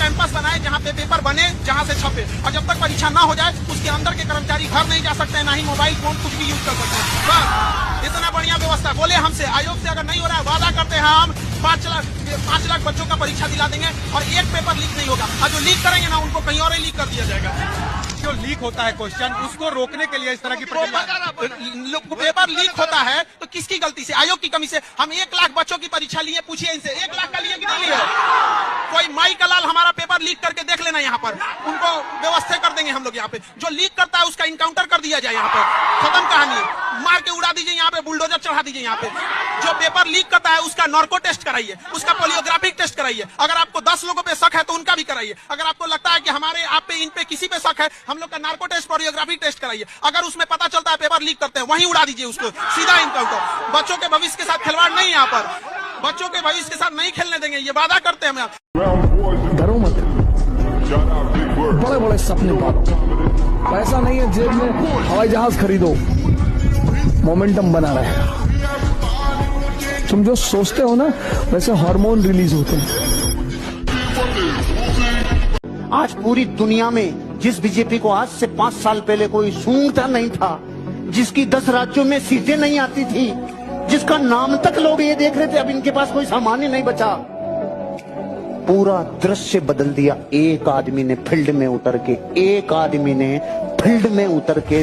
Campus बनाए जहाँ पे पेपर बने, जहाँ से छपे, और जब तक परीक्षा ना हो जाए उसके अंदर के कर्मचारी घर नहीं जा सकते हैं, ना ही मोबाइल फोन कुछ भी यूज कर सकते हैं। बस इतना बढ़िया व्यवस्था। बोले हमसे आयोग से अगर नहीं हो रहा है, वादा करते हैं हम 5 लाख बच्चों का परीक्षा दिला देंगे और एक पेपर लीक नहीं होगा, और जो लीक करेंगे ना उनको कहीं और ही लीक कर दिया जाएगा। जो लीक होता है क्वेश्चन, उसको रोकने के लिए इस तरह की पेपर लीक होता है तो किसकी गलती से? आयोग की कमी से। हम 1 लाख बच्चों की परीक्षा लिए, पूछिए इनसे 1 लाख का लिए कि नहीं लिए? कोई माई का लाल हमारा पेपर लीक करके देख लेना, यहाँ पर उनको व्यवस्था कर देंगे हम लोग। यहाँ पे जो लीक करता है उसका इनकाउंटर कर दिया जाए, यहाँ पर खत्म कहानी, मार के उड़ा दीजिए, यहाँ पे बुलडोजर चढ़ा दीजिए। यहाँ पे जो पेपर लीक करता है उसका नार्को टेस्ट कराइए, उसका पोलियोग्राफिक टेस्ट कराइए। अगर आपको 10 लोगों पे शक है तो उनका भी कराइए। अगर आपको लगता है कि हमारे आप पे इन पे किसी पे शक है, हम लोग का नार्को टेस्ट पोलियोग्राफिक टेस्ट कराइए। अगर उसमें पता चलता है पेपर लीक करते हैं, वहीं उड़ा दीजिए उसको, सीधा इनकाउंटर। बच्चों के भविष्य के साथ खिलवाड़ नहीं, यहाँ पर बच्चों के भविष्य के साथ नहीं खेलने देंगे, ये वादा करते हैं हम। डरो मत, बड़े बड़े सपने पालो। पैसा नहीं है जेब में, हवाई जहाज खरीदो, मोमेंटम बना रहेगा। तुम जो सोचते हो ना वैसे हार्मोन रिलीज होते हैं। आज पूरी दुनिया में जिस बीजेपी को आज से 5 साल पहले कोई सूंघता नहीं था, जिसकी 10 राज्यों में सीटें नहीं आती थी, जिसका नाम तक लोग ये देख रहे थे, अब इनके पास कोई सामान्य नहीं बचा, पूरा दृश्य बदल दिया एक आदमी ने फील्ड में उतर के। एक आदमी ने फील्ड में उतर के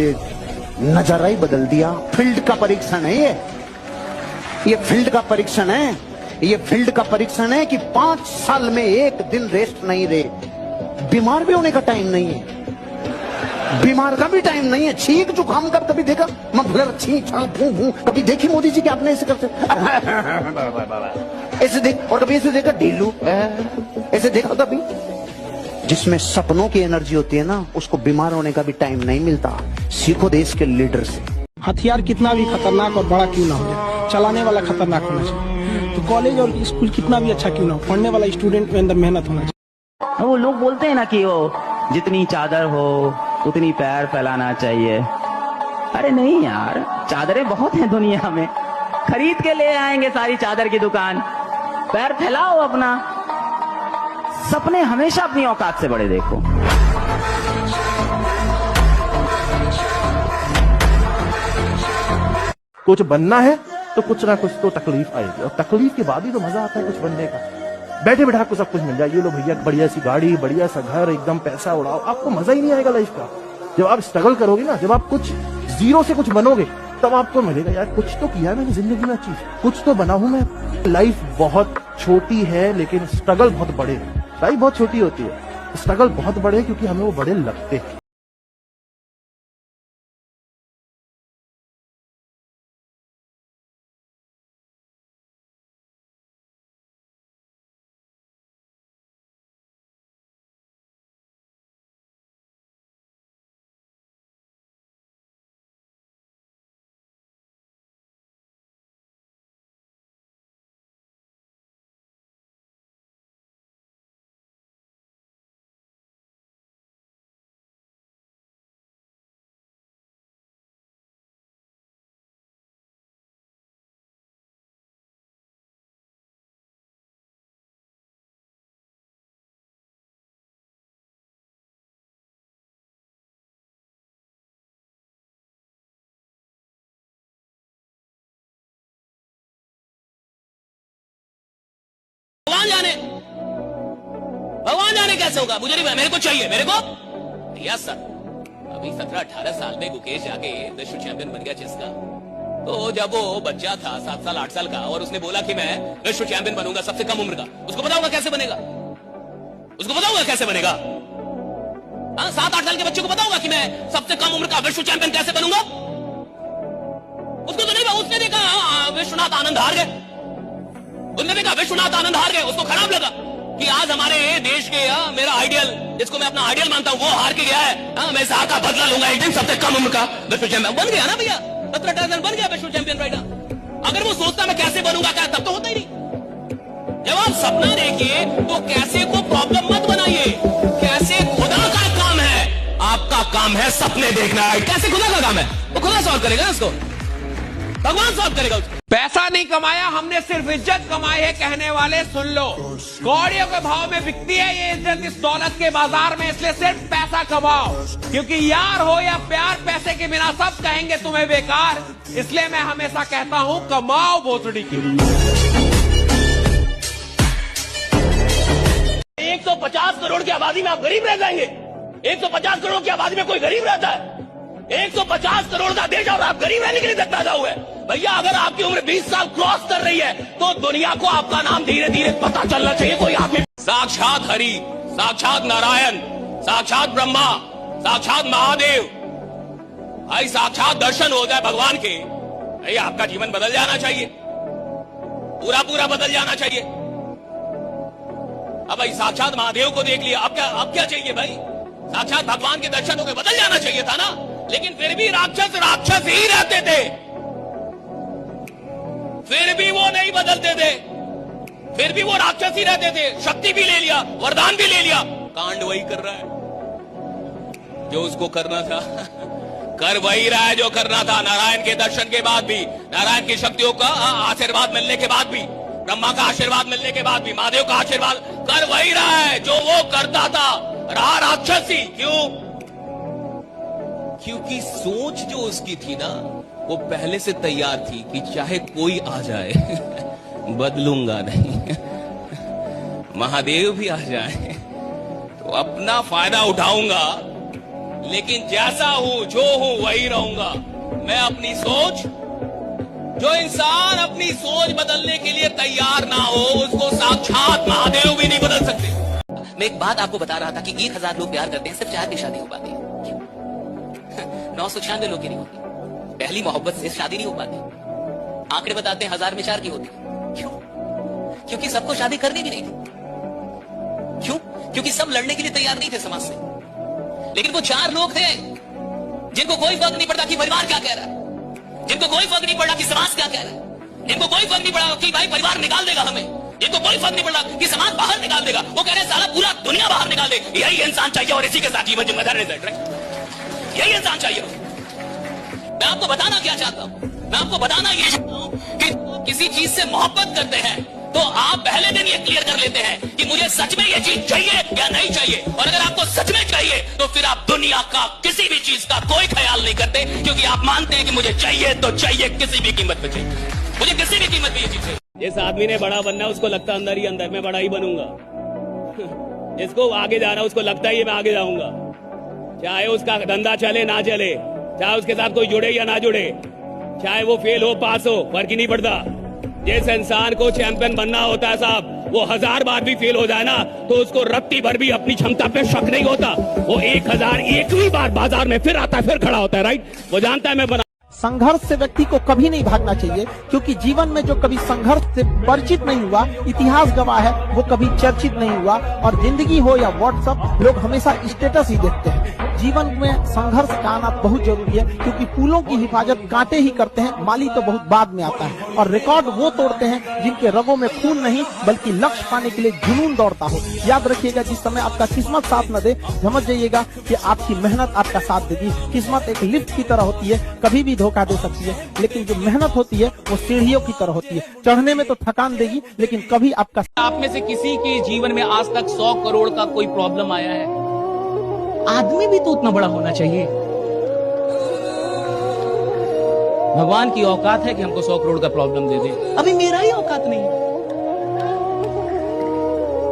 नजारा ही बदल दिया। फील्ड का परीक्षण है ये फील्ड का परीक्षण है। ये फील्ड का परीक्षण है कि 5 साल में एक दिन रेस्ट नहीं रहे। बीमार भी होने का टाइम नहीं है, बीमार का भी टाइम नहीं है। छींक जुकाम का कभी देखा? मफलर छींक फू कभी देखी मोदी जी कि आपने ऐसे करते? ऐसे देख, और कभी ऐसे देखा ढीलू ऐसे देखा कभी? जिसमें सपनों की एनर्जी होती है ना, उसको बीमार होने का भी टाइम नहीं मिलता। सीखो देश के लीडर से। हथियार कितना भी खतरनाक और बड़ा क्यों ना हो जाए, चलाने वाला खतरनाक होना चाहिए। तो कॉलेज और स्कूल कितना भी अच्छा क्यों ना हो, पढ़ने वाला स्टूडेंट के अंदर मेहनत होना चाहिए। वो लोग बोलते हैं ना कि वो जितनी चादर हो उतनी पैर फैलाना चाहिए। अरे नहीं यार, चादरें बहुत हैं दुनिया में, खरीद के ले आएंगे सारी चादर की दुकान। पैर फैलाओ अपना, सपने हमेशा अपनी औकात से बड़े देखो। कुछ बनना है तो कुछ ना कुछ तो तकलीफ आएगी, और तकलीफ के बाद ही तो मजा आता है कुछ बनने का। बैठे बैठा आपको सब कुछ मिल जाए, ये लो भैया बढ़िया सी गाड़ी, बढ़िया सा घर, एकदम पैसा उड़ाओ, आपको मजा ही नहीं आएगा लाइफ का। जब आप स्ट्रगल करोगे ना, जब आप कुछ जीरो से कुछ बनोगे, तब आपको मिलेगा यार कुछ तो किया मैंने जिंदगी में, चीज कुछ तो बना हूं मैं। लाइफ बहुत छोटी है लेकिन स्ट्रगल बहुत बड़े हैं। लाइफ बहुत छोटी होती है, स्ट्रगल बहुत बड़े हैं क्योंकि हमें वो बड़े लगते हैं। भगवान जाने कैसे होगा, मुझे नहीं, मेरे को चाहिए, मेरे को यस सर। अभी 17-18 साल में गुकेश जाके विश्व चैंपियन बन गया चेस का। तो जब वो बच्चा था 7 साल 8 साल का, और उसने बोला कि मैं विश्व चैंपियन बनूंगा सबसे कम उम्र का, उसको पता होगा कैसे बनेगा? उसको पता होगा कैसे बनेगा? 7-8 साल के बच्चे को पता होगा कि मैं सबसे कम उम्र का विश्व चैंपियन कैसे बनूंगा? उसको तो नहीं, उसने देखा विश्वनाथ आनंद हार गए, उसने देखा विश्वनाथ आनंद हार गए, उसको खराब लगा कि आज हमारे देश के मेरा आइडियल, जिसको मैं अपना आइडियल मानता हूं, वो हार के गया है। मैं इसका का बदला लूंगा एक दिन, सबसे कम उम्र का विश्व चैंपियन बन गया ना भैया। 17 बन गया विश्व चैंपियन राइट। अगर वो सोचता मैं कैसे बनूंगा क्या, तब तो होता ही नहीं। जब आप सपना देखिए तो कैसे को प्रॉब्लम मत बनाइए। कैसे खुदा का काम है, आपका काम है सपने देखना। कैसे खुदा का काम है, वो खुदा सॉल्व करेगा उसको, भगवान सॉल्व करेगा उसको। पैसा नहीं कमाया, हमने सिर्फ इज्जत कमाई है कहने वाले सुन लो। कौड़ियों के भाव में बिकती है ये इज्जत इस दौलत के बाजार में, इसलिए सिर्फ पैसा कमाओ, क्योंकि यार हो या प्यार पैसे के बिना सब कहेंगे तुम्हें बेकार। इसलिए मैं हमेशा कहता हूं कमाओ भोसड़ी की। 150 करोड़ की आबादी में आप गरीब रह जाएंगे? 150 करोड़ की आबादी में कोई गरीब रहता है? 150 करोड़ का देश और आप गरीब रहने के लिए तक पैदा हुए? भैया अगर आपकी उम्र 20 साल क्रॉस कर रही है तो दुनिया को आपका नाम धीरे धीरे पता चलना चाहिए। कोई आदमी साक्षात हरि, साक्षात नारायण, साक्षात ब्रह्मा, साक्षात महादेव, भाई साक्षात दर्शन हो जाए भगवान के, भाई आपका जीवन बदल जाना चाहिए, पूरा पूरा बदल जाना चाहिए। अब भाई साक्षात महादेव को देख लिया, अब क्या चाहिए भाई? साक्षात भगवान के दर्शन होकर बदल जाना चाहिए था ना। लेकिन फिर भी राक्षस ही रहते थे, फिर भी वो नहीं बदलते थे, फिर भी वो राक्षस ही रहते थे। शक्ति भी ले लिया, वरदान भी ले लिया, कांड वही कर रहा है जो उसको करना था। कर वही रहा है जो करना था। नारायण के दर्शन के बाद भी, नारायण की शक्तियों का आशीर्वाद मिलने के बाद भी, ब्रह्मा का आशीर्वाद मिलने के बाद भी, महादेव का आशीर्वाद, कर वही रहा है जो वो करता था। रहा राक्षसी। क्यों? क्योंकि सोच जो उसकी थी ना वो पहले से तैयार थी कि चाहे कोई आ जाए बदलूंगा नहीं। महादेव भी आ जाए तो अपना फायदा उठाऊंगा, लेकिन जैसा हूं जो हूं वही रहूंगा। मैं अपनी सोच, जो इंसान अपनी सोच बदलने के लिए तैयार ना हो उसको साक्षात महादेव भी नहीं बदल सकते। मैं एक बात आपको बता रहा था कि 1000 लोग प्यार करते हैं, सिर्फ 4 की शादी हो पाती है। 996 लोग की नहीं होती। पहली मोहब्बत से शादी नहीं हो पाती। आंकड़े बताते हैं 1000 में 4 की होती। क्यों? क्योंकि सबको शादी करनी भी नहीं थी। क्यों? क्योंकि सब लड़ने के लिए तैयार नहीं थे समाज से। लेकिन वो 4 लोग थे जिनको कोई फर्क नहीं पड़ता कि परिवार क्या कह रहा है, जिनको कोई फर्क नहीं पड़ा कि समाज क्या कह रहा है, जिनको कोई फर्क नहीं पड़ा कि भाई परिवार निकाल देगा हमें, जिनको कोई फर्क नहीं पड़ा कि समाज बाहर निकाल देगा। वो कह रहे हैं साला पूरा दुनिया बाहर निकाल दे। यही इंसान चाहिए और इसी के साथ जीवन जिम्मेदार यही इंसान चाहिए। मैं आपको बताना क्या चाहता हूं, मैं आपको बताना ये चाहता हूं कि किसी चीज से मोहब्बत करते हैं तो आप पहले दिन ये क्लियर कर लेते हैं कि मुझे सच में ये चीज चाहिए या नहीं चाहिए। और अगर आपको सच में चाहिए तो फिर आप दुनिया का किसी भी चीज का कोई ख्याल नहीं करते, क्योंकि आप मानते हैं कि मुझे चाहिए तो चाहिए, किसी भी कीमत पे चाहिए, मुझे किसी भी कीमत पे ये चीज चाहिए। जिस आदमी ने बड़ा बनना है उसको लगता अंदर ही अंदर मैं बड़ा ही बनूंगा। जिसको आगे जाना उसको लगता ही मैं आगे जाऊंगा, चाहे उसका धंधा चले ना चले, चाहे उसके साथ कोई जुड़े या ना जुड़े, चाहे वो फेल हो पास हो, फर्क ही नहीं पड़ता। जिस इंसान को चैंपियन बनना होता है साहब, वो 1000 बार भी फेल हो जाए ना तो उसको रत्ती भर भी अपनी क्षमता पे शक नहीं होता। वो 1001वीं बार बाजार में फिर आता है, फिर खड़ा होता है। राइट? वो जानता है मैं बना। संघर्ष से व्यक्ति को कभी नहीं भागना चाहिए, क्योंकि जीवन में जो कभी संघर्ष से परिचित नहीं हुआ, इतिहास गवाह है, वो कभी चर्चित नहीं हुआ। और जिंदगी हो या व्हाट्सएप, लोग हमेशा स्टेटस ही देखते हैं। जीवन में संघर्ष का आना बहुत जरूरी है, क्योंकि फूलों की हिफाजत कांटे ही करते हैं, माली तो बहुत बाद में आता है। और रिकॉर्ड वो तोड़ते हैं जिनके रगों में खून नहीं बल्कि लक्ष्य पाने के लिए जुनून दौड़ता हो। याद रखिएगा, जिस समय आपका किस्मत साथ न दे, समझ जाइएगा कि आपकी मेहनत आपका साथ देगी। किस्मत एक लिफ्ट की तरह होती है, कभी भी धोखा दे सकती है, लेकिन जो मेहनत होती है वो सीढ़ियों की तरह होती है। चढ़ने में तो थकान देगी, लेकिन कभी आपका। आप में से किसी के जीवन में आज तक 100 करोड़ का कोई प्रॉब्लम आया है? आदमी भी तो उतना बड़ा होना चाहिए। भगवान की औकात है कि हमको 100 करोड़ का प्रॉब्लम दे दे। अभी मेरा ही औकात नहीं है।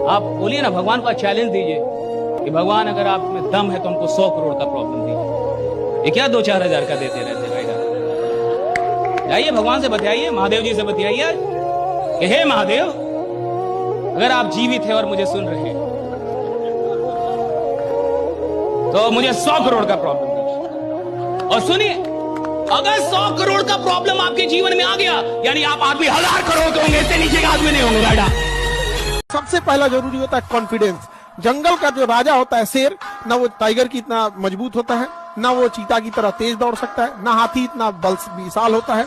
आप बोलिए ना, भगवान को चैलेंज दीजिए कि भगवान अगर आप में दम है तो हमको 100 करोड़ का प्रॉब्लम दीजिए। ये क्या 2-4 हजार का देते रहते भाई? जाइए भगवान से बताइए, महादेव जी से बताइए कि हे महादेव, अगर आप जीवित हैं और मुझे सुन रहे हैं तो मुझे 100 करोड़ का प्रॉब्लम दीजिए। और सुनिए, अगर 100 करोड़ का प्रॉब्लम आपके जीवन में आ गया, यानी आप आदमी 1000 करोड़ के होंगे, इससे नीचे के आदमी नहीं होंगे। बेटा, सबसे पहला जरूरी होता है कॉन्फिडेंस। जंगल का जो राजा होता है शेर, ना वो टाइगर की इतना मजबूत होता है, ना वो चीता की तरह तेज दौड़ सकता है, ना हाथी इतना बल विशाल होता है,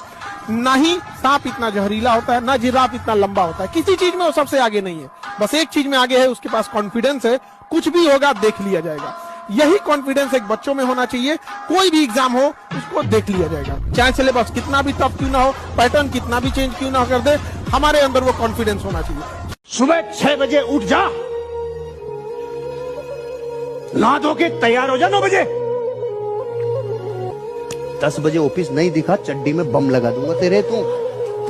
ना ही सांप इतना जहरीला होता है, ना जिराफ इतना लंबा होता है। किसी चीज में वो सबसे आगे नहीं है, बस एक चीज में आगे है, उसके पास कॉन्फिडेंस है। कुछ भी होगा देख लिया जाएगा। यही कॉन्फिडेंस एक बच्चों में होना चाहिए। कोई भी एग्जाम हो उसको देख लिया जाएगा, चाहे सिलेबस कितना भी टफ क्यों ना हो, पैटर्न कितना भी चेंज क्यों ना कर दे, हमारे अंदर वो कॉन्फिडेंस होना चाहिए। सुबह 6 बजे उठ जा, नहा धो के तैयार हो जा 9 बजे। 10 बजे ऑफिस नहीं दिखा, चड्डी में बम लगा दूंगा तेरे। तू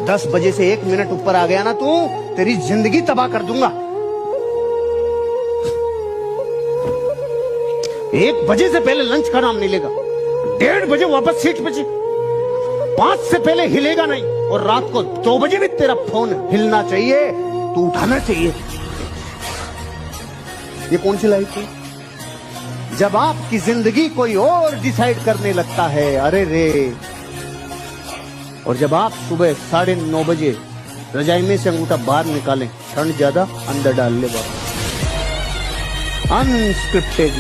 10 बजे से 1 मिनट ऊपर आ गया ना, तू तेरी जिंदगी तबाह कर दूंगा। 1 बजे से पहले लंच का नाम नहीं लेगा, 1:30 बजे वापस सीट पे 5 से पहले हिलेगा नहीं, और रात को 2 बजे भी तेरा फोन हिलना चाहिए, तू उठाना चाहिए। ये कौन सी लाइफ है? जब आपकी जिंदगी कोई और डिसाइड करने लगता है, अरे रे। और जब आप सुबह 9:30 बजे रजाई में से अंगूठा बाहर निकालें, ठंड ज्यादा अंदर डाल ले, अनस्क्रिप्टेड